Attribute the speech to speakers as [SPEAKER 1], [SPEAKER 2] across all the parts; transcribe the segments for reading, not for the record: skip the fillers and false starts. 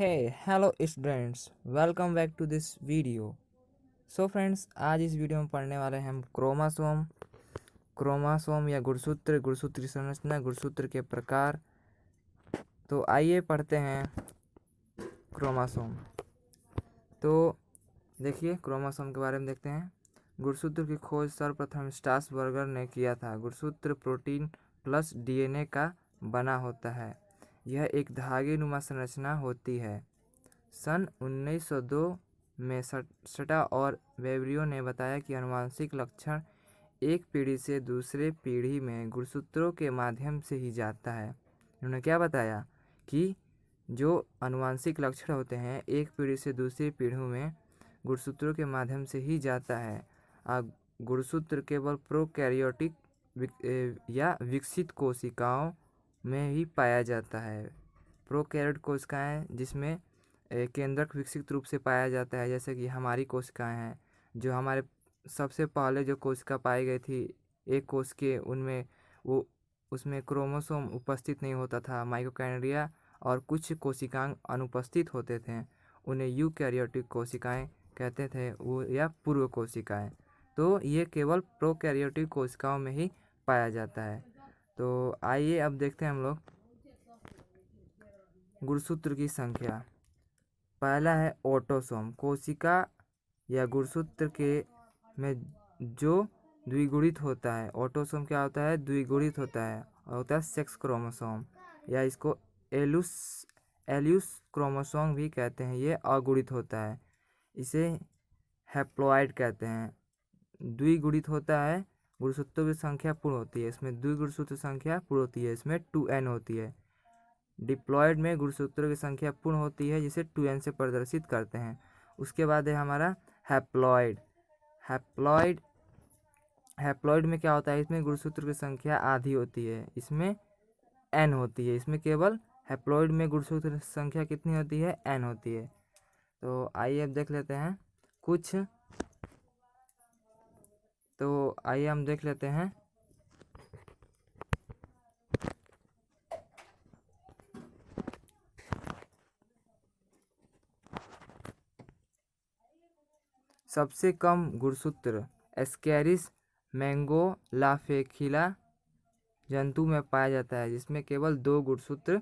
[SPEAKER 1] Hello students, welcome back to this video. So friends, आज इस video में पढ़ने वाले हैं हम क्रोमोसोम या गुणसूत्र की संरचना, गुणसूत्र के प्रकार। तो आइए पढ़ते हैं क्रोमोसोम। तो देखिए, क्रोमोसोम के बारे में देखते हैं। गुणसूत्र की खोज सर्वप्रथम स्ट्रासबर्गर ने किया था। गुणसूत्र प्रोटीन प्लस डीएनए का बना होता है। यह एक धागे नुमा संरचना होती है। सन 1902 में सटा और वेब्रियो ने बताया कि आनुवंशिक लक्षण एक पीढ़ी से दूसरे पीढ़ी में गुणसूत्रों के माध्यम से ही जाता है। उन्होंने क्या बताया कि जो आनुवंशिक लक्षण होते हैं एक पीढ़ी से दूसरी पीढ़ी में गुणसूत्रों के माध्यम से ही जाता है। गुणसूत्र केवल प्रोकैरियोटिक या विकसित कोशिकाओं में ही पाया जाता है। प्रोकैरियोट कोशिकाएं जिसमें केंद्रक विकसित रूप से पाया जाता है, जैसे कि हमारी कोशिकाएं हैं। जो हमारे सबसे पहले जो कोशिका पाई गई थी एक कोश के, उनमें वो उसमें क्रोमोसोम उपस्थित नहीं होता था। माइटोकॉन्ड्रिया और कुछ कोशिकांग अनुपस्थित होते थे। उन्हें यूकैरियोटिक कोशिकाएं कहते थे, वो या पूर्व कोशिकाएं। तो ये केवल प्रोकैरियोटिक कोशिकाओं में ही पाया जाता है। तो आइए अब देखते हैं हम लोग गुणसूत्र की संख्या। पहला है ऑटोसोम। कोशिका या गुणसूत्र के में जो द्विगुणित होता है। ऑटोसोम क्या होता है? द्विगुणित होता है और होता है सेक्स क्रोमोसोम, या इसको एल्यूस क्रोमोसोम भी कहते हैं। ये अगुणित होता है, इसे हैप्लॉइड कहते हैं। द्विगुणित होता है, गुणसूत्रों की संख्या पूर्ण होती है। इसमें द्विगुणसूत्र संख्या पूर्ण होती है, इसमें 2n होती है। डिप्लॉयड में गुणसूत्रों की संख्या पूर्ण होती है, जिसे 2n से प्रदर्शित करते हैं। उसके बाद है हमारा हैप्लॉइड। हैप्लॉइड में क्या होता है? इसमें गुणसूत्र की संख्या आधी होती है, इसमें n होती है। इसमें केवल हैप्लॉइड में गुणसूत्र की संख्या कितनी होती है? n होती है। तो आइए अब देख लेते हैं कुछ। तो आइए हम देख लेते हैं सबसे कम गुणसूत्र एस्केरिस मैंगोलाफेखिला जंतु में पाया जाता है, जिसमें केवल 2 गुणसूत्र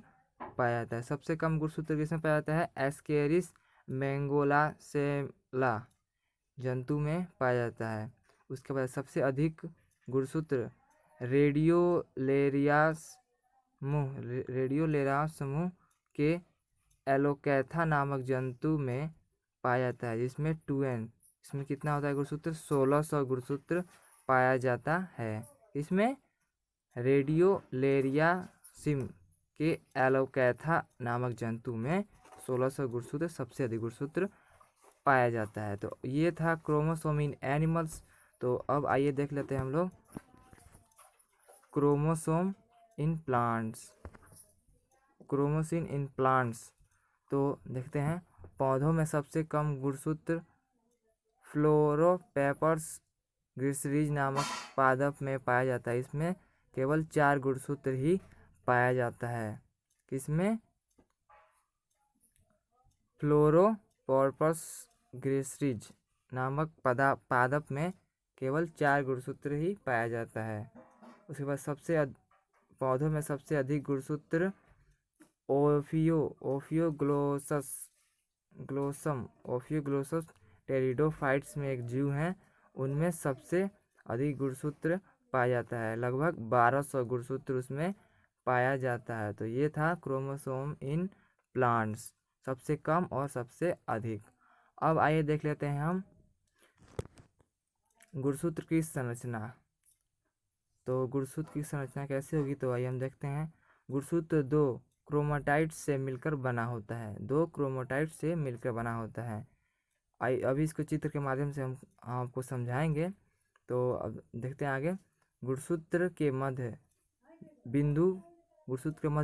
[SPEAKER 1] पाया जाता है। सबसे कम गुणसूत्र किसमें पाया जाता है? एस्केरिस मैंगोलासेला जंतु में पाया जाता है। उसके बाद सबसे अधिक गुणसूत्र रेडियोलेरियास समूह के एलोकैथा नामक जंतु में पाया जाता है, जिसमें 2n। इसमें कितना होता है गुणसूत्र? 1600 गुणसूत्र पाया जाता है। इसमें रेडियोलेरियासिम के एलोकैथा नामक जंतु में 1600 गुणसूत्र, सबसे अधिक गुणसूत्र पाया जाता है। तो ये था क्रोमोसोम इन एनिमल्स। तो अब आइए देख लेते हैं हम लोग chromosome in plants. Chromosome in plants तो देखते हैं। पौधों में सबसे कम गुणसूत्र फ्लोरोपेपर्स ग्लिसरीज नामक पादप में पाया जाता है। इसमें केवल 4 गुणसूत्र ही पाया जाता है। किसमें? फ्लोरोपोर्पस ग्लिसरीज नामक पादप में केवल 4 गुणसूत्र ही पाया जाता है। उसके बाद पौधों में सबसे अधिक गुणसूत्र ओफियोग्लोसस टेरिडोफाइट्स में एक जीव हैं, उनमें सबसे अधिक गुणसूत्र पाया जाता है। लगभग 1200 गुणसूत्र उसमें पाया जाता है। तो ये था क्रोमोसोम इन प्लांट्स, सबसे कम और सबसे अधिक। अब आइए देख लेते हैं हम गुणसूत्र की संरचना। तो गुणसूत्र की संरचना कैसे होगी? तो आइए हम देखते हैं। गुणसूत्र 2 क्रोमेटाइड्स से मिलकर बना होता है। 2 क्रोमेटाइड्स से मिलकर बना होता है। अभी इसको चित्र के माध्यम से हम आपको समझाएंगे। तो अब देखते हैं आगे। गुणसूत्र के मध्य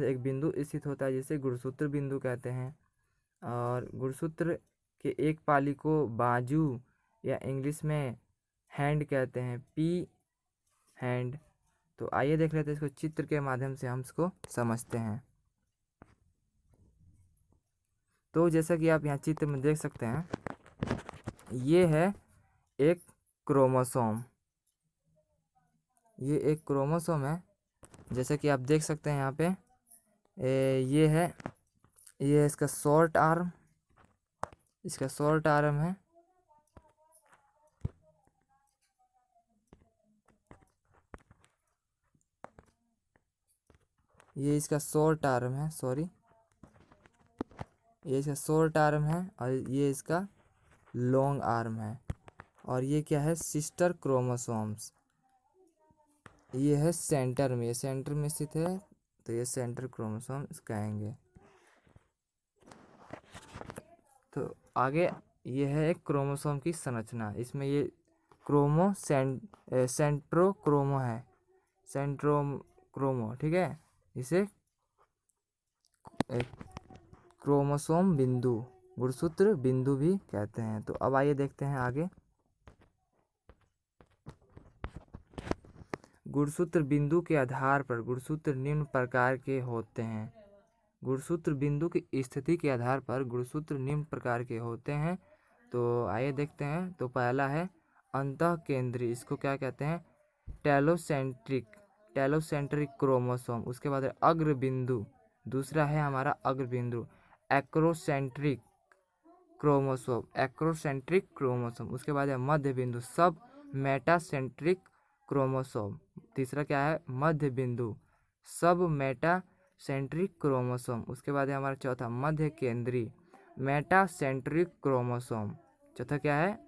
[SPEAKER 1] एक बिंदु स्थित होता है, जिसे गुणसूत्र बिंदु कहते हैं। और गुणसूत्र के एक पाली को बाजू या इंग्लिश में हैंड कहते हैं, पी हैंड। तो आइए देख लेते हैं इसको चित्र के माध्यम से हम इसको समझते हैं। तो जैसा कि आप यहाँ चित्र में देख सकते हैं, ये है एक क्रोमोसोम। ये एक क्रोमोसोम है, जैसा कि आप देख सकते हैं यहाँ पे। ये है इसका शॉर्ट आर्म, इसका शॉर्ट आर्म है। ये इसका शॉर्ट आर्म है, सॉरी, ये इसका शॉर्ट आर्म है और ये इसका लॉन्ग आर्म है। और ये क्या है, सिस्टर क्रोमोसोम्स। ये है सेंटर में, ये सेंटर में स्थित है, तो ये सेंटर क्रोमोसोम्स कहेंगे। तो आगे ये है एक क्रोमोसोम की संरचना। इसमें ये सेंट्रोक्रोमो है, सेंट्रोक्रोमो, ठीक है। इसे क्रोमोसोम बिंदु, गुणसूत्र बिंदु भी कहते हैं। तो अब आइए देखते हैं आगे। गुणसूत्र बिंदु के आधार पर गुणसूत्र निम्न प्रकार के होते हैं। गुणसूत्र बिंदु की स्थिति के आधार पर गुणसूत्र निम्न प्रकार के होते हैं। तो आइए देखते हैं। तो पहला है अंतःकेंद्री, इसको क्या कहते हैं, टेलोसेंट्रिक क्रोमोसोम। उसके बाद है अग्र बिंदु, दूसरा है हमारा अग्र बिंदु, एक्रोसेंट्रिक क्रोमोसोम। उसके बाद है मध्य बिंदु, सब मेटासेंट्रिक क्रोमोसोम। तीसरा क्या है, मध्य बिंदु, सब मेटासेंट्रिक क्रोमोसोम। उसके बाद है हमारा चौथा मध्य केंद्री, मेटासेंट्रिक क्रोमोसोम। चौथा क्या है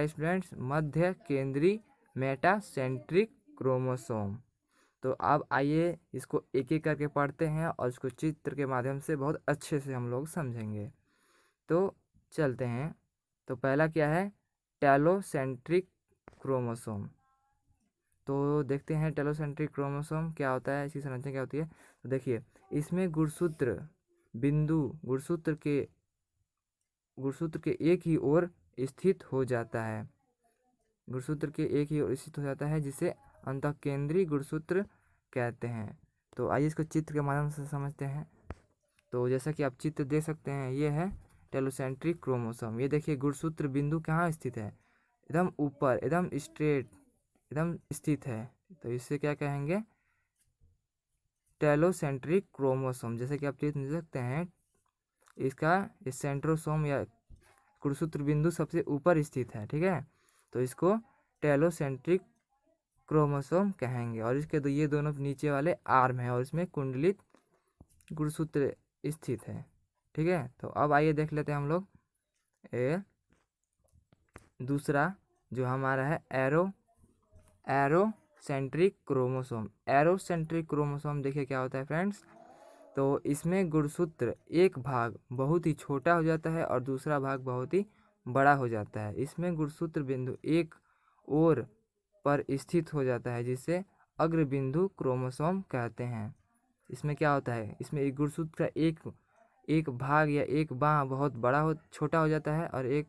[SPEAKER 1] स्टूडेंट्स, मध्य केंद्री मेटासेंट्रिक क्रोमोसोम। तो अब आइए इसको एक एक करके पढ़ते हैं और इसको चित्र के माध्यम से बहुत अच्छे से हम लोग समझेंगे। तो चलते हैं। तो पहला क्या है, टेलोसेंट्रिक क्रोमोसोम। तो देखते हैं टेलोसेंट्रिक क्रोमोसोम क्या होता है, इसकी संरचना क्या होती है। तो देखिए, इसमें गुणसूत्र बिंदु गुणसूत्र के एक ही ओर स्थित हो जाता है, गुणसूत्र के एक ही ओर स्थित हो जाता है, जिसे अंतःकेंद्री गुणसूत्र कहते हैं। तो आइए इसको चित्र के माध्यम से समझते हैं। तो जैसा कि आप चित्र देख सकते हैं, ये है टेलोसेंट्रिक क्रोमोसोम। ये देखिए गुणसूत्र बिंदु कहाँ स्थित है, एकदम ऊपर, एकदम स्ट्रेट, एकदम स्थित है। तो इसे क्या कहेंगे, टेलोसेंट्रिक क्रोमोसोम। जैसे कि आप चित्र देख सकते हैं, इसका सेंट्रोसोम या गुणसूत्र बिंदु सबसे ऊपर स्थित है, ठीक है। तो इसको टेलोसेंट्रिक क्रोमोसोम कहेंगे। और इसके ये दोनों नीचे वाले आर्म है और इसमें कुंडलित गुणसूत्र स्थित है, ठीक है। तो अब आइए देख लेते हैं हम लोग दूसरा जो हमारा है एरोसेंट्रिक क्रोमोसोम। एरोसेंट्रिक क्रोमोसोम देखिए क्या होता है फ्रेंड्स। तो इसमें गुणसूत्र एक भाग बहुत ही छोटा हो जाता है और दूसरा भाग बहुत ही बड़ा हो जाता है। इसमें गुणसूत्र बिंदु एक ओर पर स्थित हो जाता है, जिसे अग्र बिंदु क्रोमोसोम कहते हैं। इसमें क्या होता है, इसमें एक गुणसूत्र का एक भाग या एक बाँह बहुत छोटा हो जाता है और एक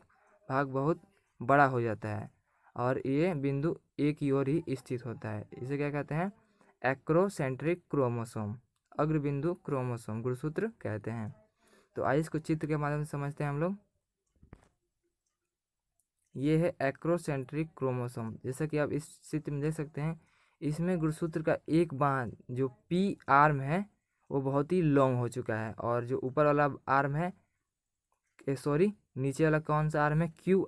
[SPEAKER 1] भाग बहुत बड़ा हो जाता है, और ये बिंदु एक ही ओर ही स्थित होता है। इसे क्या कहते हैं, एक्रोसेंट्रिक क्रोमोसोम, अग्र बिंदु क्रोमोसोम गुणसूत्र कहते हैं। तो आइए इसको चित्र के माध्यम से समझते हैं हम लोग। ये है एक्रोसेंट्रिक क्रोमोसोम। जैसा कि आप इस चित्र में देख सकते हैं, इसमें गुणसूत्र का एक बाँह जो पी आर्म है वो बहुत ही लॉन्ग हो चुका है, और जो ऊपर वाला आर्म है, सॉरी नीचे वाला कौन सा आर्म है, क्यू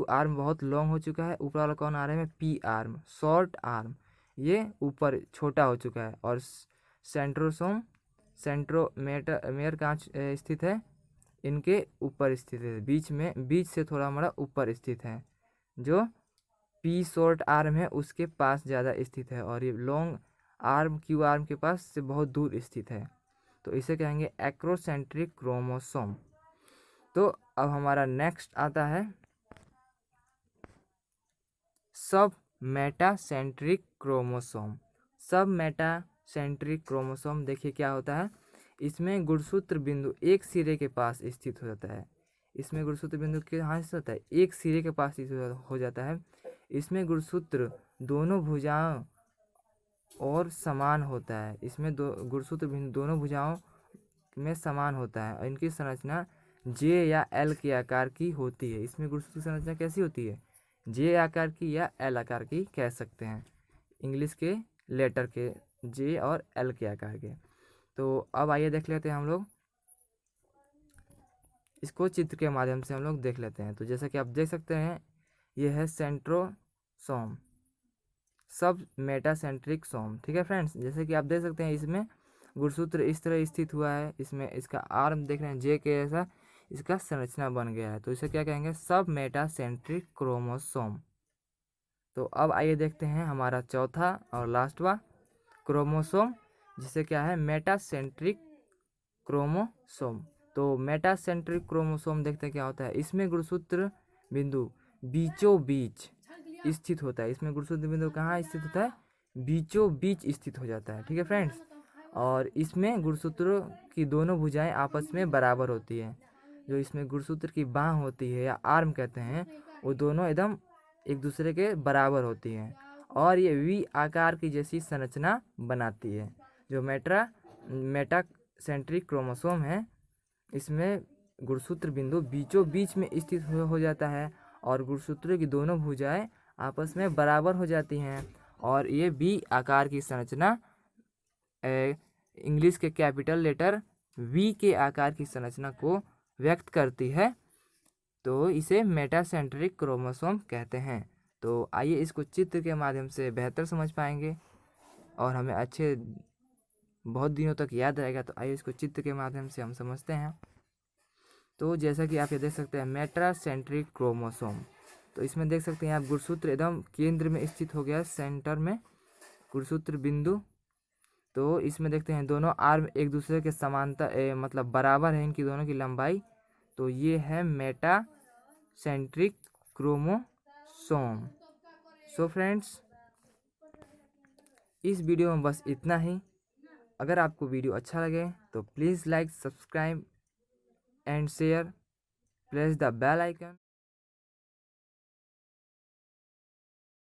[SPEAKER 1] आर्म बहुत लॉन्ग हो चुका है। ऊपर वाला कौन आर्म है, पी आर्म, शॉर्ट आर्म, ये ऊपर छोटा हो चुका है। और सेंट्रोमेयर कहाँ स्थित है, इनके ऊपर स्थित है, बीच से थोड़ा हमारा ऊपर स्थित है। जो पी शॉर्ट आर्म है उसके पास ज़्यादा स्थित है, और ये लॉन्ग आर्म क्यू आर्म के पास से बहुत दूर स्थित है। तो इसे कहेंगे एक्रोसेंट्रिक क्रोमोसोम। तो अब हमारा नेक्स्ट आता है सब मेटासेंट्रिक क्रोमोसोम। सब मेटासेंट्रिक क्रोमोसोम देखिए क्या होता है, इसमें गुणसूत्र बिंदु एक सिरे के पास स्थित हो जाता है। इसमें गुणसूत्र बिंदु कहाँ स्थित होता है, एक सिरे के पास स्थित हो जाता है। इसमें गुणसूत्र दोनों भुजाओं और समान होता है। इसमें गुणसूत्र बिंदु दोनों भुजाओं में समान होता है और इनकी संरचना जे या एल के आकार की होती है। इसमें गुणसूत्र की संरचना कैसी होती है? जे आकार की या एल आकार की कह सकते हैं, इंग्लिश के लेटर के जे और एल के आकार के। तो अब आइए देख लेते हैं हम लोग इसको चित्र के माध्यम से हम लोग देख लेते हैं। तो जैसा कि आप देख सकते हैं ये है सेंट्रोसोम, सब मेटासेंट्रिक सोम। ठीक है फ्रेंड्स, जैसे कि आप देख सकते हैं इसमें गुणसूत्र इस तरह स्थित हुआ है, इसमें इसका आर्म देख रहे हैं जे के ऐसा इसका संरचना बन गया है। तो इसे क्या कहेंगे? सब मेटासेंट्रिक क्रोमोसोम। तो अब आइए देखते हैं हमारा चौथा और लास्टवा क्रोमोसोम, जिसे क्या है? Metacentric chromosome. तो मेटासेंट्रिक क्रोमोसोम देखते हैं क्या होता है। इसमें गुणसूत्र बिंदु बीचों बीच स्थित होता है। इसमें गुणसूत्र बिंदु कहाँ स्थित होता है? बीचों बीच स्थित हो जाता है। ठीक है फ्रेंड्स, और इसमें गुणसूत्रों की दोनों भुजाएं आपस में बराबर होती है। जो इसमें गुणसूत्र की बाँह होती है या आर्म कहते हैं, वो दोनों एकदम एक दूसरे के बराबर होती हैं और ये वी आकार की जैसी संरचना बनाती है। जो मेटासेंट्रिक क्रोमोसोम है, इसमें गुणसूत्र बिंदु बीचों बीच में स्थित हो जाता है और गुणसूत्रों की दोनों भुजाएं आपस में बराबर हो जाती हैं और ये वी आकार की संरचना इंग्लिश के कैपिटल लेटर वी के आकार की संरचना को व्यक्त करती है। तो इसे मेटासेंट्रिक क्रोमोसोम कहते हैं। तो आइए इसको चित्र के माध्यम से बेहतर समझ पाएंगे और हमें अच्छे बहुत दिनों तक याद रहेगा। तो आइए इसको चित्र के माध्यम से हम समझते हैं। तो जैसा कि आप ये देख सकते हैं मेटासेंट्रिक क्रोमोसोम, तो इसमें देख सकते हैं आप गुणसूत्र एकदम केंद्र में स्थित हो गया, सेंटर में गुणसूत्र बिंदु। तो इसमें देखते हैं दोनों आर्म एक दूसरे के समांतर मतलब बराबर है इनकी दोनों की लंबाई। तो ये है मेटासेंट्रिक क्रोमोसोम। सो फ्रेंड्स, इस वीडियो में बस इतना ही। अगर आपको वीडियो अच्छा लगे तो please like, subscribe and share, press the bell icon.